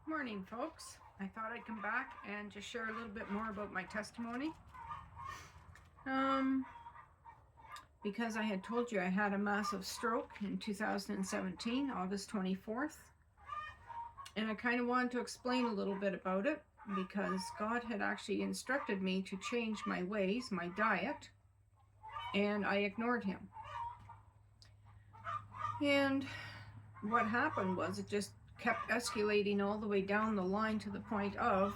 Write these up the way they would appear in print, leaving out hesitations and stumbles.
Morning, folks. I thought I'd come back and just share a little bit more about my testimony. Because I had told you I had a massive stroke in 2017, August 24th. And I kind of wanted to explain a little bit about it because God had actually instructed me to change my ways, my diet, and I ignored him. And what happened was it just kept escalating all the way down the line to the point of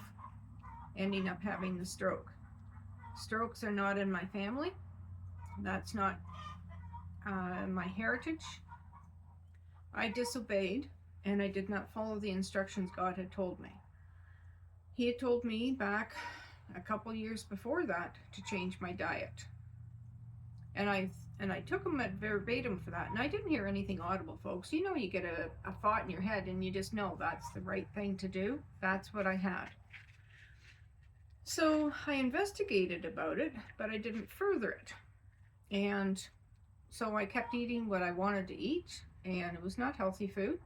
ending up having the stroke. Strokes are not in my family. That's not my heritage. I disobeyed and I did not follow the instructions God had told me. He had told me back a couple years before that to change my diet. And I took him at verbatim for that. And I didn't hear anything audible, folks. You know, you get a thought in your head and you just know that's the right thing to do. That's what I had. So I investigated about it, but I didn't further it. And so I kept eating what I wanted to eat, and it was not healthy food.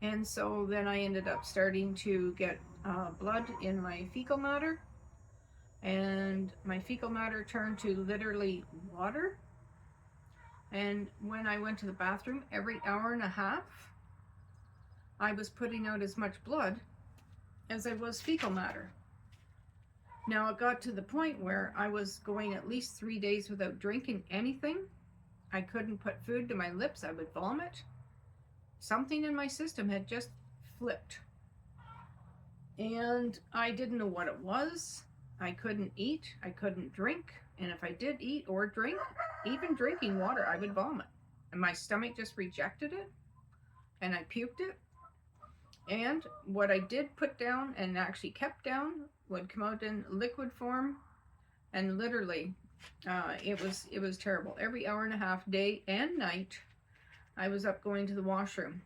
And so then I ended up starting to get blood in my fecal matter, and my fecal matter turned to literally water. And when I went to the bathroom every hour and a half, I was putting out as much blood as I was fecal matter. Now it got to the point where I was going at least 3 days without drinking anything. I couldn't put food to my lips. I would vomit. Something in my system had just flipped. And I didn't know what it was. I couldn't eat. I couldn't drink. And if I did eat or drink, even drinking water, I would vomit. And my stomach just rejected it. And I puked it. And what I did put down and actually kept down would come out in liquid form. And literally, it was terrible. Every hour and a half, day and night, I was up going to the washroom.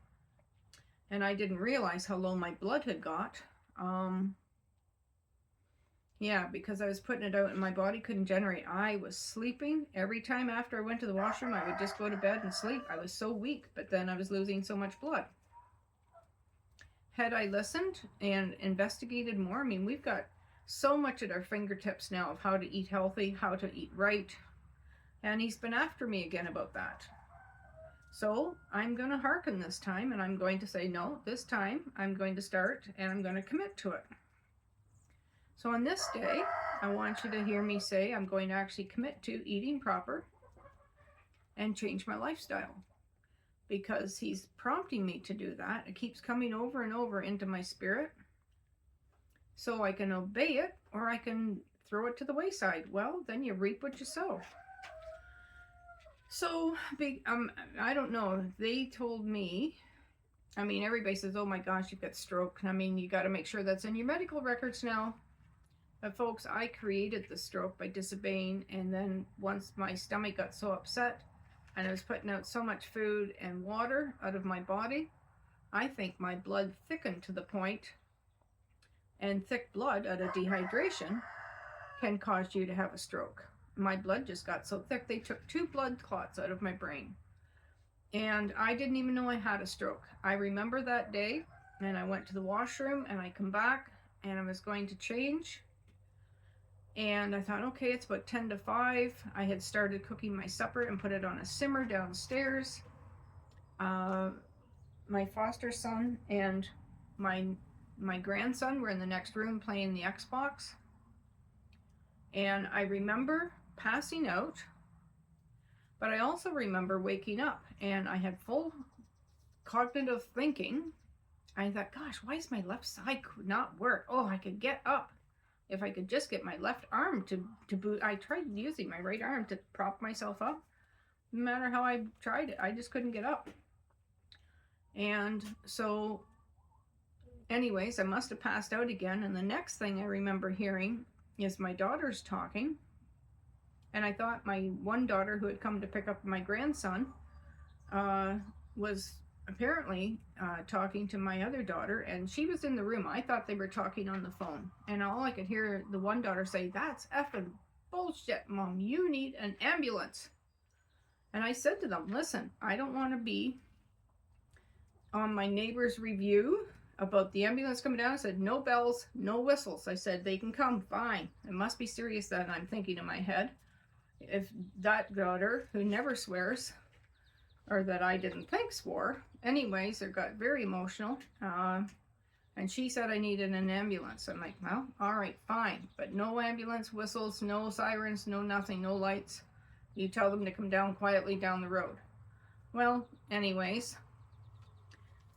And I didn't realize how low my blood had got. Yeah, because I was putting it out and my body couldn't generate. I was sleeping. Every time after I went to the washroom, I would just go to bed and sleep. I was so weak, but then I was losing so much blood. Had I listened and investigated more, I mean, we've got so much at our fingertips now of how to eat healthy, how to eat right. And he's been after me again about that. So I'm going to hearken this time, and I'm going to say, no, this time I'm going to start and I'm going to commit to it. So on this day, I want you to hear me say I'm going to actually commit to eating proper and change my lifestyle. Because he's prompting me to do that. It keeps coming over and over into my spirit. So I can obey it or I can throw it to the wayside. Well, then you reap what you sow. So, I don't know. They told me, I mean, everybody says, oh my gosh, you've got stroke. I mean, you got to make sure that's in your medical records now. But folks, I created the stroke by disobeying. And then once my stomach got so upset, and I was putting out so much food and water out of my body, I think my blood thickened to the point, and thick blood out of dehydration can cause you to have a stroke. My blood just got so thick, they took 2 blood clots out of my brain. And I didn't even know I had a stroke. I remember that day, and I went to the washroom, and I come back, and I was going to change. And I thought, okay, it's about 10 to 5. I had started cooking my supper and put it on a simmer downstairs. My foster son and my grandson were in the next room playing the Xbox. And I remember passing out, but I also remember waking up, and I had full cognitive thinking. I thought, gosh, why is my left side not work? Oh, I could get up. If I could just get my left arm to boot. I tried using my right arm to prop myself up. No matter how I tried it, I just couldn't get up. And so, anyways, I must have passed out again. And the next thing I remember hearing is my daughters talking. And I thought my one daughter who had come to pick up my grandson was apparently talking to my other daughter, and she was in the room. I thought they were talking on the phone, and all I could hear the one daughter say, "That's effing bullshit, Mom. You need an ambulance." And I said to them, listen, I don't want to be on my neighbor's review about the ambulance coming down. I said, no bells, no whistles. I said, they can come, fine. It must be serious then, I'm thinking in my head. If that daughter, who never swears, or that I didn't think swore, anyways, it got very emotional. And she said I needed an ambulance. I'm like, well, all right, fine. But no ambulance, whistles, no sirens, no nothing, no lights. You tell them to come down quietly down the road. Well, anyways,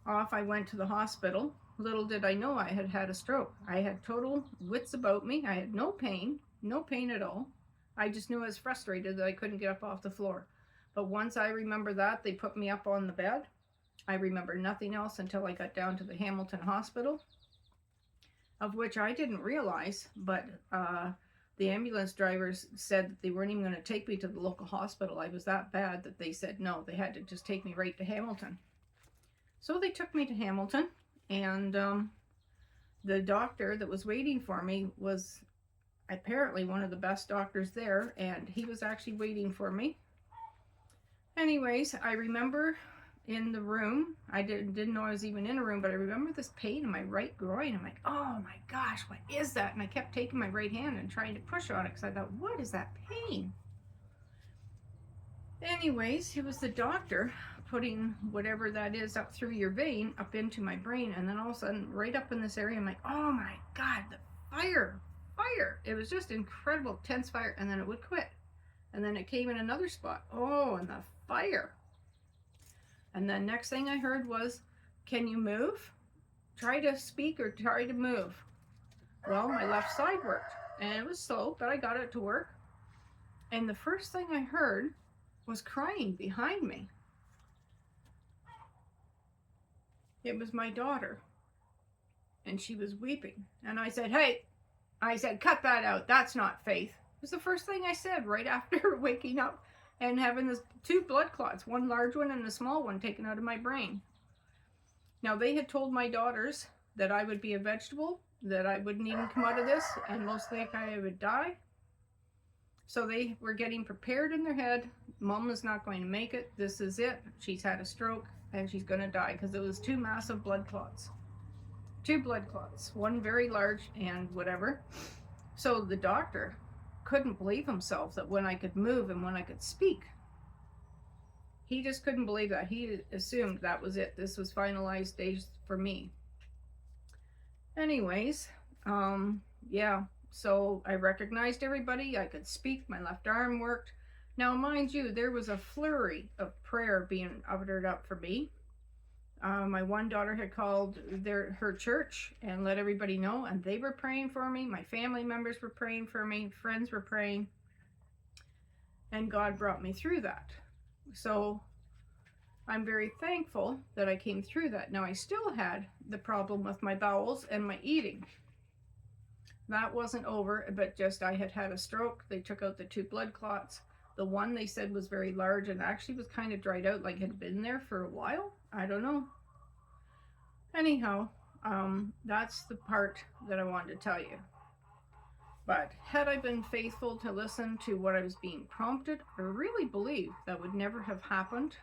off I went to the hospital. Little did I know I had had a stroke. I had total wits about me. I had no pain at all. I just knew I was frustrated that I couldn't get up off the floor. But once I remember that, they put me up on the bed. I remember nothing else until I got down to the Hamilton Hospital, of which I didn't realize, but the ambulance drivers said that they weren't even going to take me to the local hospital. I was that bad that they said no, they had to just take me right to Hamilton. So they took me to Hamilton, and the doctor that was waiting for me was apparently one of the best doctors there, and he was actually waiting for me. Anyways, I remember in the room, I didn't know I was even in a room, but I remember this pain in my right groin. I'm like, oh my gosh, what is that? And I kept taking my right hand and trying to push on it because I thought, what is that pain? Anyways, it was the doctor putting whatever that is up through your vein up into my brain, and then all of a sudden, right up in this area, I'm like, oh my God, the fire. It was just incredible, tense fire, and then it would quit. And then it came in another spot. Oh, and the fire. And then next thing I heard was, can you move? Try to speak or try to move. Well, my left side worked, and it was slow, but I got it to work. And the first thing I heard was crying behind me. It was my daughter, and she was weeping. And I said, hey, cut that out. That's not faith. It was the first thing I said right after waking up and having this 2 blood clots, one large one and a small one taken out of my brain. Now, they had told my daughters that I would be a vegetable, that I wouldn't even come out of this, and most likely I would die. So they were getting prepared in their head. Mom is not going to make it. This is it. She's had a stroke, and she's going to die, because it was 2 massive blood clots. 2 blood clots, one very large and whatever. So the doctor couldn't believe himself that when I could move and when I could speak. He just couldn't believe that. He assumed that was it. This was finalized days for me. Anyways, yeah, so I recognized everybody. I could speak. My left arm worked. Now, mind you, there was a flurry of prayer being uttered up for me. My one daughter had called her church and let everybody know, and they were praying for me. My family members were praying for me. Friends were praying. And God brought me through that. So I'm very thankful that I came through that. Now, I still had the problem with my bowels and my eating. That wasn't over, but just I had had a stroke. They took out the 2 blood clots. The one they said was very large and actually was kind of dried out, like it had been there for a while. I don't know. Anyhow, that's the part that I wanted to tell you. But had I been faithful to listen to what I was being prompted, I really believe that would never have happened.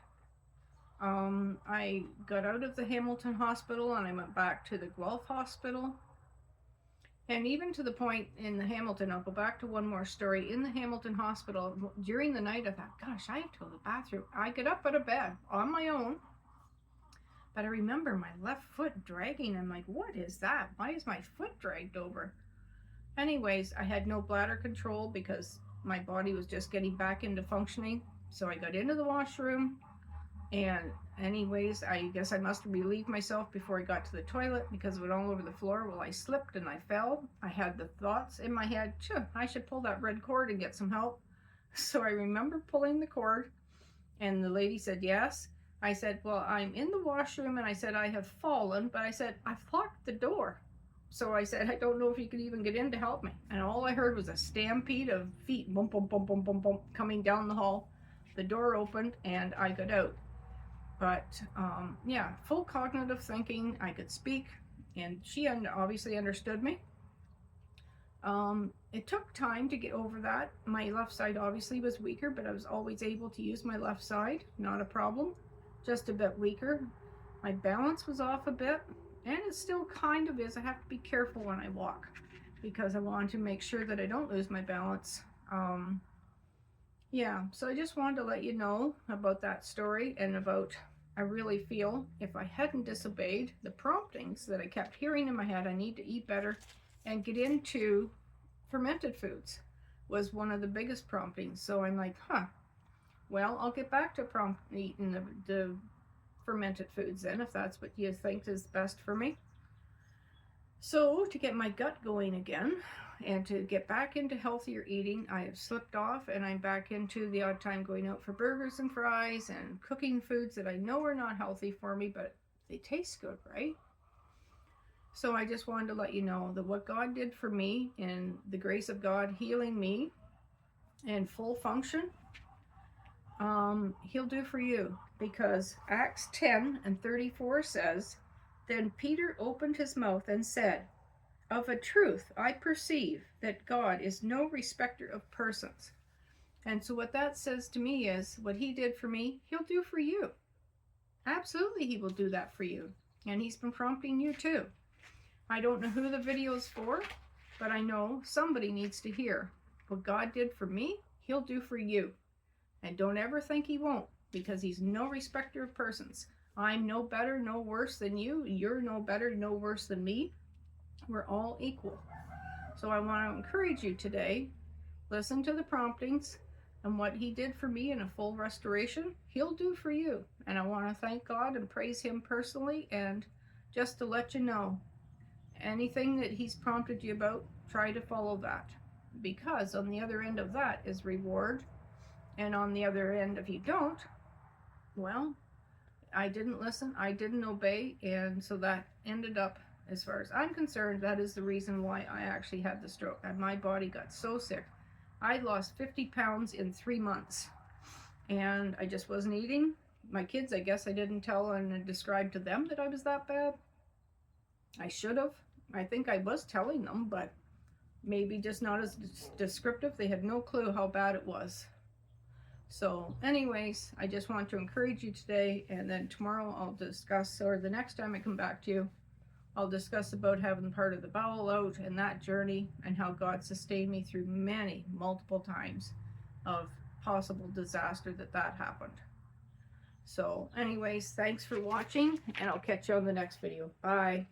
I got out of the Hamilton Hospital and I went back to the Guelph Hospital. And even to the point in the Hamilton, I'll go back to one more story. In the Hamilton Hospital, during the night, I thought, gosh, I have to go to the bathroom. I get up out of bed on my own. But I remember my left foot dragging. I'm like, what is that? Why is my foot dragged over? Anyways, I had no bladder control because my body was just getting back into functioning. So I got into the washroom. And anyways, I guess I must have relieved myself before I got to the toilet because it went all over the floor. Well, I slipped and I fell. I had the thoughts in my head, I should pull that red cord and get some help. So I remember pulling the cord, and the lady said, yes. I said, well, I'm in the washroom, and I said, I have fallen, but I said, I've locked the door. So I said, I don't know if you could even get in to help me. And all I heard was a stampede of feet, bump, bump, bump, bump, bump, bump, coming down the hall. The door opened, and I got out. But yeah, full cognitive thinking. I could speak, and she obviously understood me. It took time to get over that. My left side obviously was weaker, but I was always able to use my left side. Not a problem, just a bit weaker. My balance was off a bit. And it still kind of is. I have to be careful when I walk because I want to make sure that I don't lose my balance. Yeah, so I just wanted to let you know about that story and about, I really feel if I hadn't disobeyed the promptings that I kept hearing in my head, I need to eat better and get into fermented foods was one of the biggest promptings. So I'm like, well, I'll get back to eating the fermented foods then, if that's what you think is best for me. So to get my gut going again and to get back into healthier eating, I have slipped off and I'm back into the odd time going out for burgers and fries and cooking foods that I know are not healthy for me, but they taste good, right? So I just wanted to let you know that what God did for me and the grace of God healing me in full function, he'll do for you, because Acts 10:34 says, "Then Peter opened his mouth and said, 'Of a truth I perceive that God is no respecter of persons.'" And so what that says to me is, what he did for me, he'll do for you. Absolutely, he will do that for you. And he's been prompting you too. I don't know who the video is for, but I know somebody needs to hear what God did for me, he'll do for you. And don't ever think he won't, because he's no respecter of persons. I'm no better, no worse than you. You're no better, no worse than me. We're all equal. So I want to encourage you today, listen to the promptings, and what he did for me in a full restoration, he'll do for you. And I want to thank God and praise him personally. And just to let you know, anything that he's prompted you about, try to follow that, because on the other end of that is reward. And on the other end, if you don't, well, I didn't listen, I didn't obey, and so that ended up, as far as I'm concerned, that is the reason why I actually had the stroke. And my body got so sick. I lost 50 pounds in 3 months, and I just wasn't eating. My kids, I guess I didn't tell and describe to them that I was that bad. I should have. I think I was telling them, but maybe just not as descriptive. They had no clue how bad it was. So anyways, I just want to encourage you today, and then tomorrow I'll discuss, or the next time I come back to you, I'll discuss about having part of the bowel out and that journey, and how God sustained me through multiple times of possible disaster that happened. So anyways, thanks for watching, and I'll catch you on the next video. Bye.